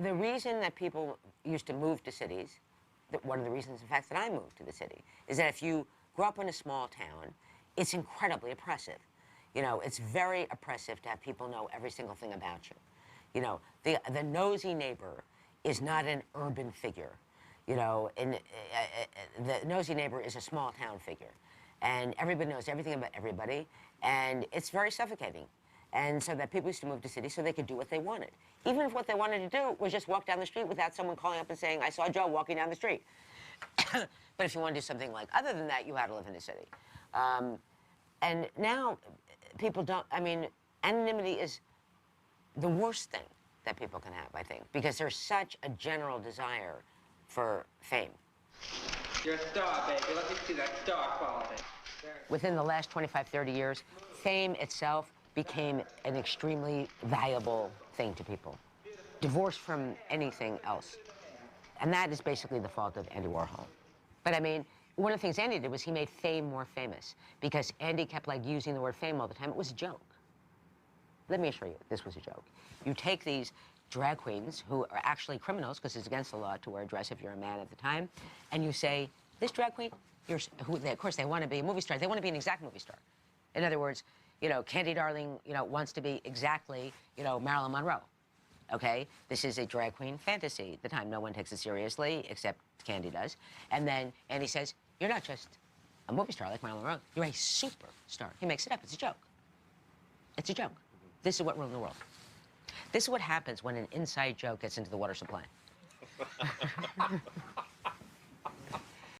the reason that people used to move to cities, one of the reasons, in fact, that I moved to the city, is that if you grew up in a small town, it's incredibly oppressive. You know, it's very oppressive to have people know every single thing about you. You know, the nosy neighbor is not an urban figure. You know, the nosy neighbor is a small town figure. And everybody knows everything about everybody, and it's very suffocating. And so that people used to move to cities so they could do what they wanted. Even if what they wanted to do was just walk down the street without someone calling up and saying, I saw Joe walking down the street. But if you want to do something like other than that, you had to live in the city. And now people don't, I mean, anonymity is the worst thing that people can have, I think, because there's such a general desire for fame. You're a star, baby. Let me see that star quality. Within the last 25, 30 years, fame itself became an extremely valuable thing to people, divorced from anything else. And that is basically the fault of Andy Warhol. But I mean, one of the things Andy did was he made fame more famous because Andy kept like using the word fame all the time. It was a joke. Let me assure you, this was a joke. You take these drag queens who are actually criminals because it's against the law to wear a dress if you're a man at the time, and you say, this drag queen, of course they want to be a movie star. They want to be an exact movie star. In other words, you know, Candy Darling, you know, wants to be exactly, you know, Marilyn Monroe. Okay? This is a drag queen fantasy. At the time, no one takes it seriously, except Candy does. And then Andy says, you're not just a movie star like Marilyn Monroe. You're a superstar. He makes it up. It's a joke. It's a joke. This is what ruined the world. This is what happens when an inside joke gets into the water supply.